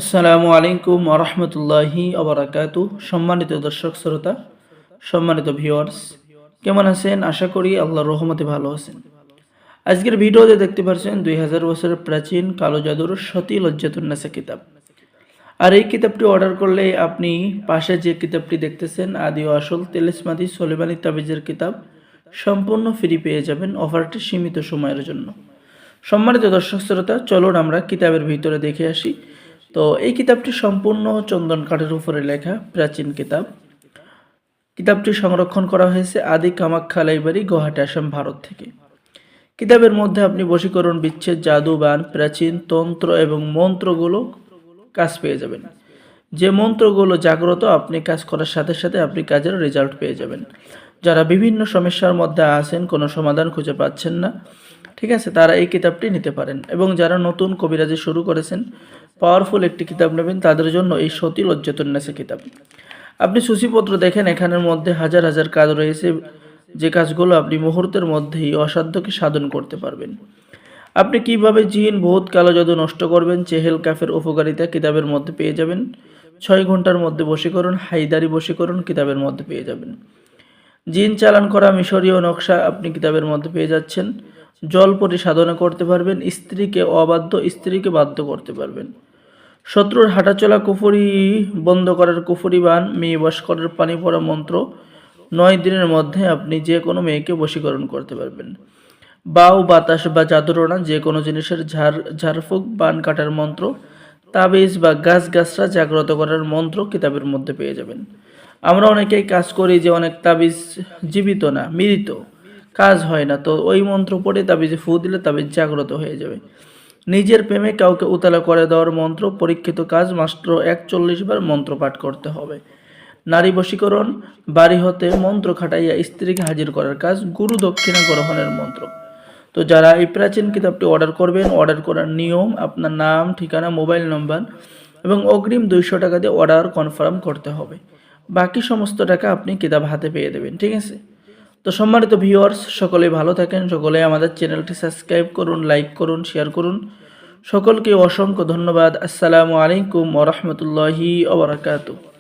আসসালামু আলাইকুম ওয়া রাহমাতুল্লাহি ওয়া বারাকাতুহু। সম্মানিত দর্শক শ্রোতা, সম্মানিত ভিউয়ার্স, কেমন আছেন? আশা করি আল্লাহর রহমতে ভালো আছেন। আজকের ভিডিওতে দেখতে পাচ্ছেন 2000 বছরের প্রাচীন কালো জাদুর সতী লজ্জাতুন্নেসা কিতাব। আর এই কিতাবটি অর্ডার করলে আপনি পাশে যে কিতাবটি দেখতেছেন আদি ও আসল তেলিসমাদি সুলেমানি তাবিজের কিতাব সম্পূর্ণ ফ্রি পেয়ে যাবেন। অফারটি সীমিত সময়ের জন্য। সম্মানিত দর্শক শ্রোতা, চলুন আমরা কিতাবের ভিতরে দেখে আসি। তো এই কিতাবটি সম্পূর্ণ চন্দন কাঠের উপরে লেখা প্রাচীন কিতাব। কিতাবটি সংরক্ষণ করা হয়েছে আদি কামাখ্যা লাইব্রেরি, গুয়াহাটি, আসাম, ভারত থেকে। কিতাবের মধ্যে আপনি বশীকরণ, বিচ্ছেদ, জাদু, বান, প্রাচীন তন্ত্র এবং মন্ত্রগুলো কাজ পেয়ে যাবেন। যে মন্ত্রগুলো জাগ্রত, আপনি কাজ করার সাথে সাথে আপনি কাজের রেজাল্ট পেয়ে যাবেন। যারা বিভিন্ন সমস্যার মধ্যে আছেন, কোনো সমাধান খুঁজে পাচ্ছেন না, ঠিক আছে, তারা এই কিতাবটি নিতে পারেন। এবং যারা নতুন কবিরাজি শুরু করেছেন, পাওয়ারফুল একটি কিতাব নেবেন, তাদের জন্য এই সতী লজ্জাতুন্নেসা কিতাব। আপনি সূচিপত্র দেখেন, এখানের মধ্যে হাজার হাজার কাজ রয়েছে, যে কাজগুলো আপনি মুহূর্তের মধ্যেই অসাধ্যকে সাধন করতে পারবেন। আপনি কিভাবে জিন, ভূত, কালো জাদু নষ্ট করবেন, চেহেল কাফের উপকারিতা কিতাবের মধ্যে পেয়ে যাবেন। 6 ঘন্টার মধ্যে বশীকরণ, হাইদারি বশীকরণ কিতাবের মধ্যে পেয়ে যাবেন। জিন চালান করা মিশরীয় নকশা আপনি কিতাবের মধ্যে পেয়ে যাচ্ছেন। জলপরি সাধনা করতে পারবেন। স্ত্রীকে অবাধ্য, স্ত্রীকে বাধ্য করতে পারবেন। শত্রুর হাঁটাচলা কুফরি বন্ধ করার কুফরি বান, মেয়ে বশ করার পানি পড়া মন্ত্র 9 দিনের মধ্যে আপনি যে কোনো মেয়েকে বশীকরণ করতে পারবেন। বাউ, বাতাস বা জাদুরনা, যে কোনো জিনিসের ঝাড়ফুঁক, বান কাটার মন্ত্র, তাবিজ বা গাছগাছরা জাগ্রত করার মন্ত্র কিতাবের মধ্যে পেয়ে যাবেন। আমরা অনেকেই কাজ করি যে অনেক তাবিজ জীবিত না, মৃত, কাজ হয় না, তো ওই মন্ত্র পড়ে তাবিজে ফু দিলে তাবিজ জাগ্রত হয়ে যাবে। নিজের প্রেমে কাউকে উতলা করে দেওয়ার মন্ত্র, পরীক্ষিত কাজ, মাত্র 41 বার মন্ত্র পাঠ করতে হবে। নারী বশীকরণ, বাড়ি হতে মন্ত্র খাটাইয়া স্ত্রীকে হাজির করার কাজ, গুরু দক্ষিণা গ্রহণের মন্ত্র। তো যারা এই প্রাচীন কিতাবটি অর্ডার করবেন, অর্ডার করার নিয়ম, আপনার নাম, ঠিকানা, মোবাইল নম্বর এবং অগ্রিম 200 টাকা দিয়ে অর্ডার কনফার্ম করতে হবে। বাকি সমস্ত টাকা আপনি কিতাব হাতে পেয়ে দেবেন, ঠিক আছে? তো সম্মানিত ভিউয়ার্স, সকলে ভালো থাকেন, সকলে আমাদের চ্যানেলটি সাবস্ক্রাইব করুন, লাইক করুন, শেয়ার করুন। সকলকে অসংখ্য ধন্যবাদ। আসসালামু আলাইকুম ওয়া রাহমাতুল্লাহি ওয়া বারাকাতুহু।